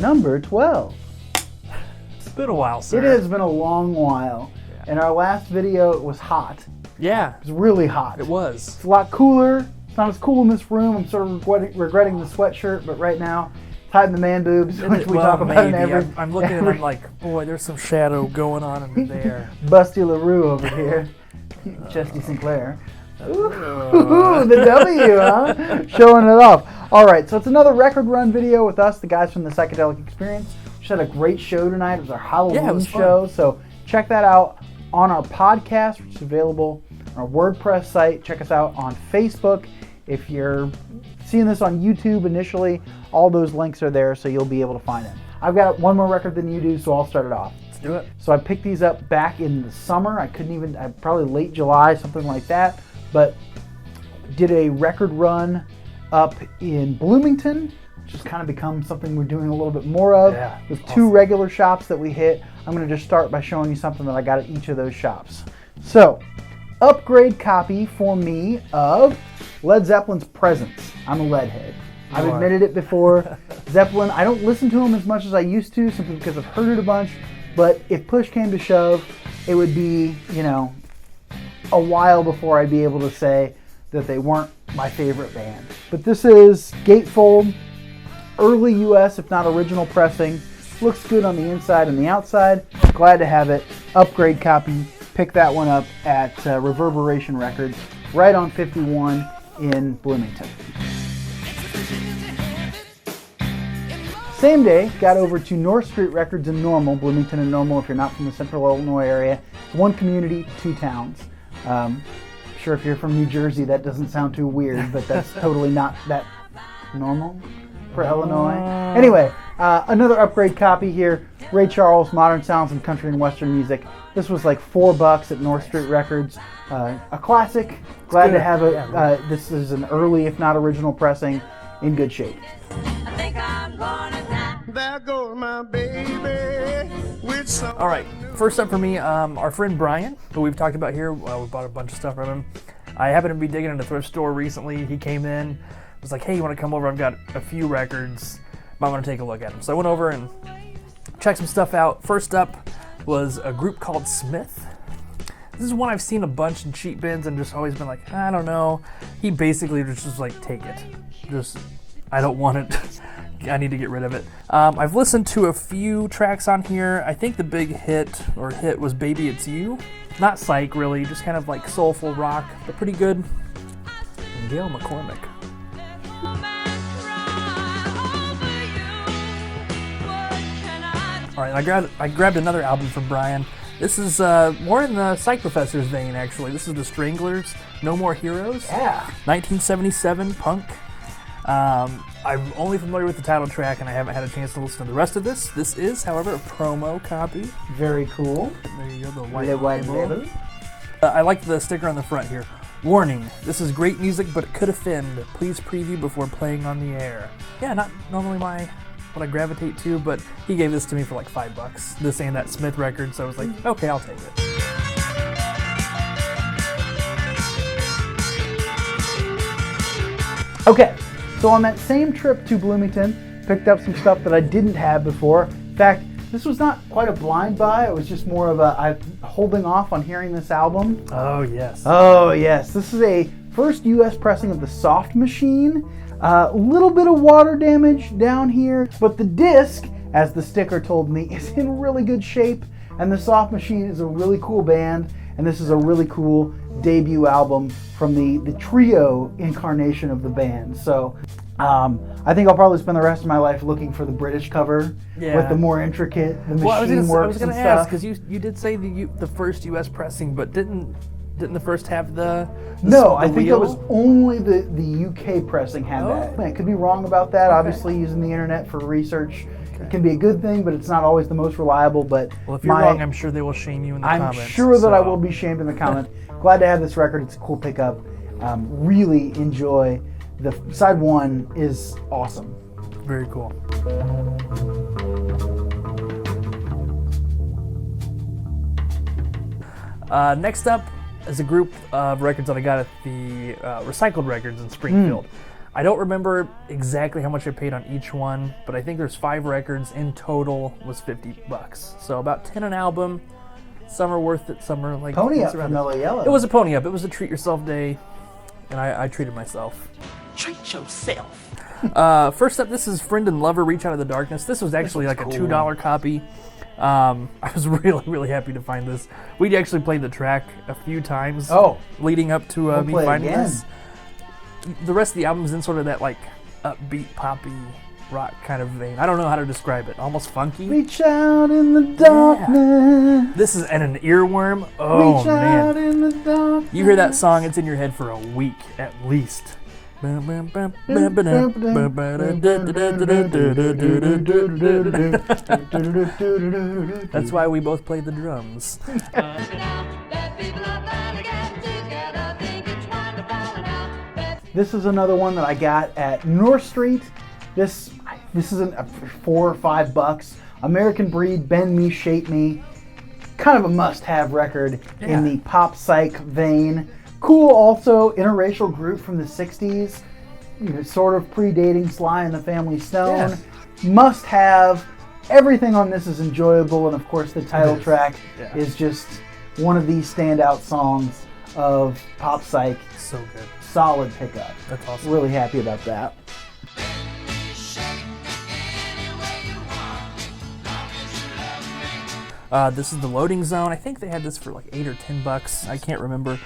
number 12. It's been a while, sir. It has been a long while. Yeah. In our last video, it was hot. Yeah. It was really hot. It was. It's a lot cooler. It's not as cool in this room. I'm sort of regretting the sweatshirt, but right now, hiding the man boobs, which we talk about in every... I'm looking and I'm like, boy, there's some shadow going on in there. Busty LaRue over here. Chesty Sinclair. Ooh, the W, huh? Showing it off. All right, so it's another record run video with us, the guys from the Psychedelic Experience. We had a great show tonight. It was our Halloween show, so check that out on our podcast, which is available on our WordPress site. Check us out on Facebook. If you're seeing this on YouTube initially, all those links are there, so you'll be able to find them. I've got one more record than you do, so I'll start it off. Let's do it. So I picked these up back in the summer. Probably late July, something like that. But did a record run up in Bloomington, which has kind of become something we're doing a little bit more of. Yeah, with two regular shops that we hit. I'm going to just start by showing you something that I got at each of those shops. So, upgrade copy for me of Led Zeppelin's Presence. I'm a lead head. I've admitted it before. Zeppelin, I don't listen to them as much as I used to, simply because I've heard it a bunch. But if push came to shove, it would be, a while before I'd be able to say that they weren't my favorite band. But this is gatefold, early US, if not original pressing. Looks good on the inside and the outside. Glad to have it. Upgrade copy. Pick that one up at Reverberation Records, right on 51 in Bloomington. Same day, got over to North Street Records in Normal, Bloomington and Normal if you're not from the central Illinois area. One community, two towns. Sure, if you're from New Jersey, that doesn't sound too weird, but that's totally not that normal for Illinois. Anyway, another upgrade copy here. Ray Charles, Modern Sounds and Country and Western Music. This was like $4 at North Street Records. A classic. Glad to have it. This is an early, if not original pressing, in good shape. I think I'm gonna die. There goes my baby with some. All right, first up for me, our friend Brian, who we've talked about here. We bought a bunch of stuff from him. I happened to be digging in a thrift store recently. He came in, was like, hey, you want to come over? I've got a few records. Might want to take a look at them. So I went over and checked some stuff out. First up was a group called Smith. This is one I've seen a bunch in cheap bins and just always been like, I don't know. He basically just was like, take it. I don't want it. I need to get rid of it. I've listened to a few tracks on here. I think the big hit was Baby It's You. Not psych, really, just kind of like soulful rock, but pretty good. And Gail McCormick. All right, I grabbed another album from Brian. This is more in the Psych Professor's vein, actually. This is the Stranglers, No More Heroes. Yeah. 1977 punk. I'm only familiar with the title track, and I haven't had a chance to listen to the rest of this. This is, however, a promo copy. Very cool. There you go, the white label. I like the sticker on the front here. Warning, this is great music, but it could offend. Please preview before playing on the air. Yeah, not normally what I gravitate to, but he gave this to me for like $5. This ain't that Smith record, so I was like, okay, I'll take it. Okay, so on that same trip to Bloomington, picked up some stuff that I didn't have before. In fact, this was not quite a blind buy. It was just more of I'm holding off on hearing this album. Oh, yes. Oh, yes. This is a first U.S. pressing of the Soft Machine. A little bit of water damage down here, but the disc, as the sticker told me, is in really good shape. And the Soft Machine is a really cool band, and this is a really cool debut album from the trio incarnation of the band. So I think I'll probably spend the rest of my life looking for the British cover with the more intricate, the machine works. I was going to and ask, stuff. because you did say the first U.S. pressing, but didn't the first have the No, I think wheel? it was only the UK pressing had that. I could be wrong about that. Okay. Obviously, using the internet for research it can be a good thing, but it's not always the most reliable. But well, if you're wrong, I'm sure they will shame you in the comments. I'm sure that I will be shamed in the comments. Glad to have this record. It's a cool pickup. Really enjoy. The side one is awesome. Very cool. Next up is a group of records that I got at the Recycled Records in Springfield. I don't remember exactly how much I paid on each one, but I think there's 5 records. In total was $50. So about 10 an album. Some are worth it, some are like... Pony up from Mellow Yellow. It was a pony up. It was a treat yourself day, and I treated myself. Treat yourself. First up, this is Friend and Lover, Reach Out of the Darkness. This was actually like cool. a $2 copy. I was really, really happy to find this. We actually played the track a few times leading up to me finding this. The rest of the album is in sort of that like upbeat, poppy rock kind of vein. I don't know how to describe it. Almost funky. Reach out in the darkness. Yeah. This is an earworm. Oh, Reach man. out in the darkness. You hear that song, it's in your head for a week at least. That's why we both played the drums. This is another one that I got at North Street. This isn't $4 or $5. American Breed, Bend Me, Shape Me. Kind of a must-have record in the pop psych vein. Cool, also interracial group from the '60s. You know, sort of predating Sly and the Family Stone. Must have. Everything on this is enjoyable, and of course the title track is just one of these standout songs of pop psych. So good. Solid pickup. That's awesome. Really happy about that. This is The Loading Zone. I think they had this for like $8 or $10. I can't remember.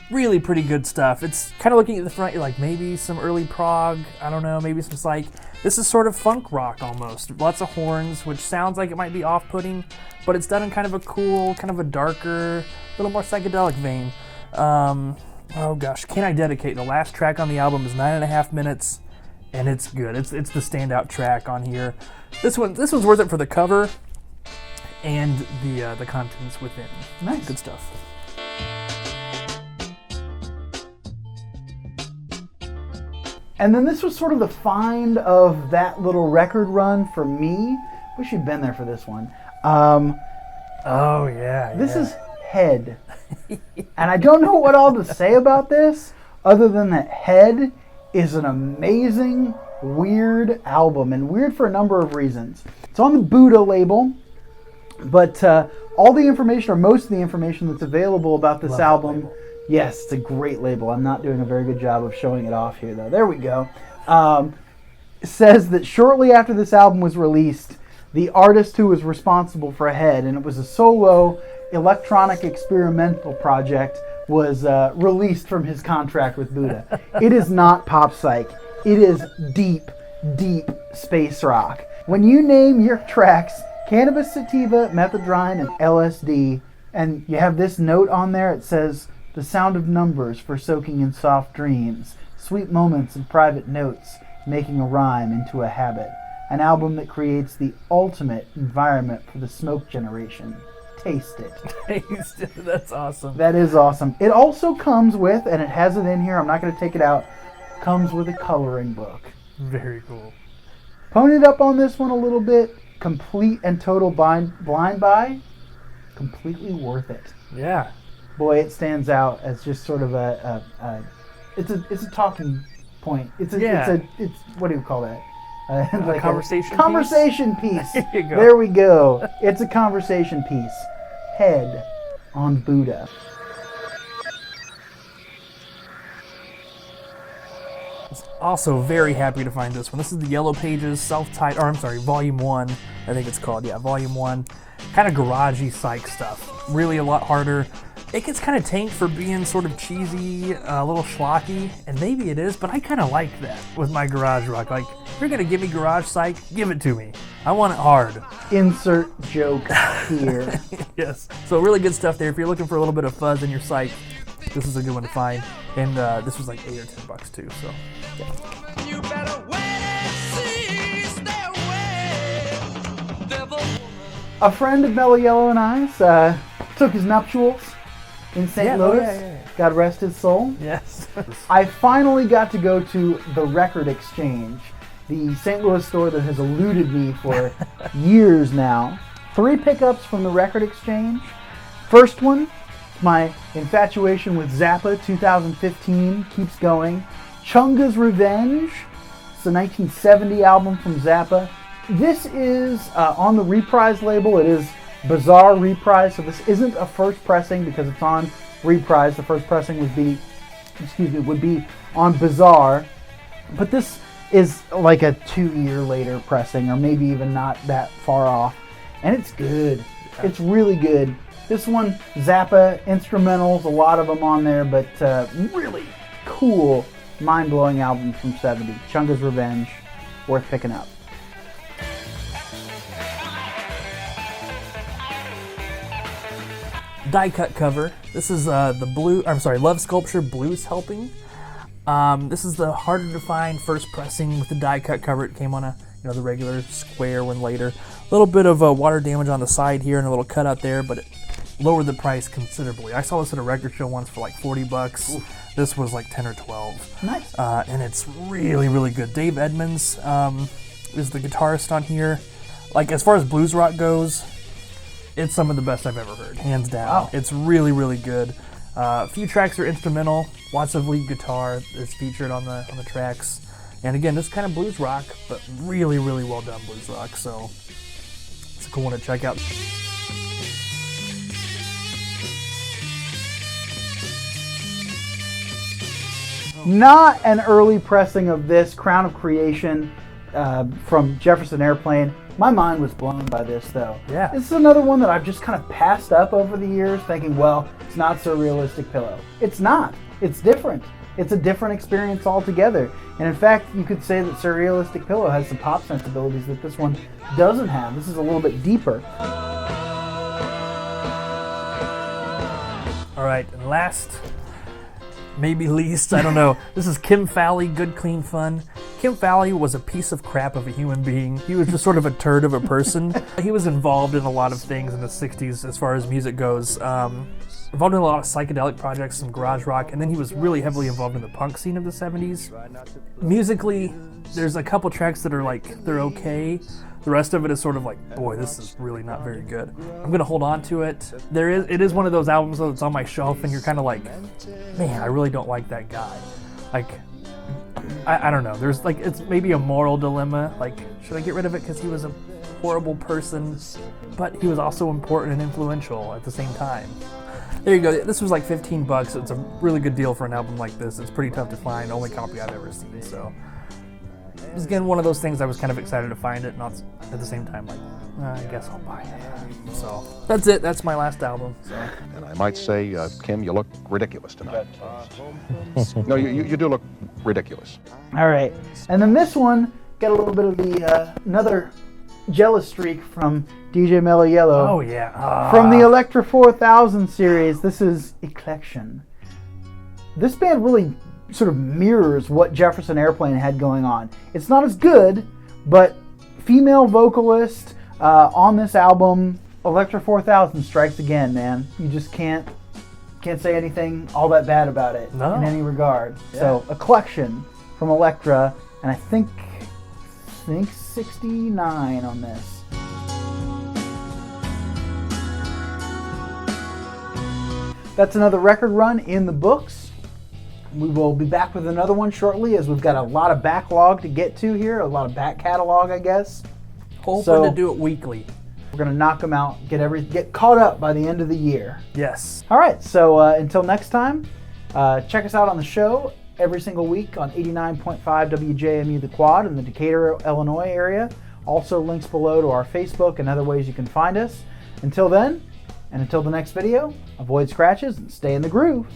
Really pretty good stuff. It's kind of looking at the front, you're like, maybe some early prog, I don't know, maybe some psych. This is sort of funk rock almost. Lots of horns, which sounds like it might be off-putting, but it's done in kind of a cool, kind of a darker, little more psychedelic vein. Oh gosh, Can I Dedicate? The last track on the album is 9.5 minutes, and it's good. It's the standout track on here. This one's worth it for the cover and the contents within. Nice. Good stuff. And then this was sort of the find of that little record run for me. Wish you'd been there for this one. This is Head. And I don't know what all to say about this other than that Head is an amazing, weird album. And weird for a number of reasons. It's on the Buddha label. But all the information, or most of the information that's available about this album... Yes, it's a great label. I'm not doing a very good job of showing it off here, though. There we go. Says that shortly after this album was released, the artist who was responsible for Head, and it was a solo electronic experimental project, was released from his contract with Buddha. It is not pop psych. It is deep, deep space rock. When you name your tracks cannabis sativa, methadone, and LSD, and you have this note on there, it says... The sound of numbers for soaking in soft dreams, sweet moments and private notes, making a rhyme into a habit. An album that creates the ultimate environment for the smoke generation. Taste it. Taste it. That's awesome. That is awesome. It also comes with, and it has it in here, I'm not going to take it out, comes with a coloring book. Very cool. Ponied up on this one a little bit. Complete and total blind buy. Completely worth it. Yeah. Boy, it stands out as just sort of it's a talking point. It's what do you call that? Like conversation piece. There you go. There we go. It's a conversation piece. Head on Buddha. Also very happy to find this one. This is the Yellow Pages Volume 1, I think it's called. Yeah, Volume 1. Kind of garagey psych stuff. Really a lot harder. It gets kind of tanked for being sort of cheesy, a little schlocky, and maybe it is, but I kind of like that with my garage rock. Like, if you're going to give me garage psych, give it to me. I want it hard. Insert joke here. Yes. So really good stuff there. If you're looking for a little bit of fuzz in your psych, this is a good one to find. And this was like $8 or $10 too, so yeah. You better wait and see, stay away, devil. A friend of Mellow Yellow and I took his nuptials in St. Louis. Yeah. God rest his soul. Yes. I finally got to go to the Record Exchange, the St. Louis store that has eluded me for years now. 3 pickups from the Record Exchange. First one, my infatuation with Zappa 2015 keeps going. Chunga's Revenge. It's a 1970 album from Zappa. This is on the Reprise label. It is Bizarre Reprise, so this isn't a first pressing because it's on Reprise. The first pressing would be on Bizarre, but this is like a 2 year later pressing, or maybe even not that far off, and it's good. It's really good. This one, Zappa instrumentals, a lot of them on there, but really cool, mind-blowing album from '70. Chunga's Revenge, worth picking up. Die cut cover. This is Love Sculpture Blues Helping. This is the harder to find first pressing with the die cut cover. It came on the regular square one later. A little bit of water damage on the side here and a little cut out there, but it lowered the price considerably. I saw this at a record show once for like $40. Ooh. This was like 10 or 12. Nice. And it's really, really good. Dave Edmunds is the guitarist on here. Like, as far as blues rock goes, it's some of the best I've ever heard, hands down. Wow. It's really, really good. A few tracks are instrumental. Lots of lead guitar is featured on the tracks. And again, this kind of blues rock, but really, really well done blues rock. So it's a cool one to check out. Not an early pressing of this, Crown of Creation from Jefferson Airplane. My mind was blown by this, though. Yeah. This is another one that I've just kind of passed up over the years, thinking, well, it's not Surrealistic Pillow. It's not. It's different. It's a different experience altogether. And in fact, you could say that Surrealistic Pillow has some pop sensibilities that this one doesn't have. This is a little bit deeper. All right, and last, maybe least, I don't know. This is Kim Fowley, Good Clean Fun. Kim Fowley was a piece of crap of a human being. He was just sort of a turd of a person. He was involved in a lot of things in the 60s as far as music goes. Involved in a lot of psychedelic projects, some garage rock, and then he was really heavily involved in the punk scene of the 70s. Musically, there's a couple tracks that are like, they're okay. The rest of it is sort of like, boy, this is really not very good. I'm gonna hold on to it. It is one of those albums though that's on my shelf, and you're kind of like, man, I really don't like that guy. Like, I don't know. There's like, it's maybe a moral dilemma. Like, should I get rid of it because he was a horrible person, but he was also important and influential at the same time. There you go. This was like $15. It's a really good deal for an album like this. It's pretty tough to find. Only copy I've ever seen. So it was again one of those things I was kind of excited to find it, not at the same time like, I guess I'll buy it. So that's it. That's my last album. So. And I might say, Kim, you look ridiculous tonight. No, you do look ridiculous. All right. And then this one got a little bit of the another jealous streak from DJ Mellow Yellow. Oh, yeah. From the Electra 4000 series, this is Eclection. This band really sort of mirrors what Jefferson Airplane had going on. It's not as good, but female vocalist on this album, Electra 4000 strikes again, man. You just can't say anything all that bad about it in any regard. Yeah. So, Eclection from Electra, and I think 69 on this. That's another record run in the books. We will be back with another one shortly, as we've got a lot of backlog to get to here, a lot of back catalog, I guess. Hoping to do it weekly. We're going to knock them out, get caught up by the end of the year. Yes. All right, so until next time, check us out on the show every single week on 89.5 WJMU The Quad in the Decatur, Illinois area. Also links below to our Facebook and other ways you can find us. Until then, and until the next video, avoid scratches and stay in the groove.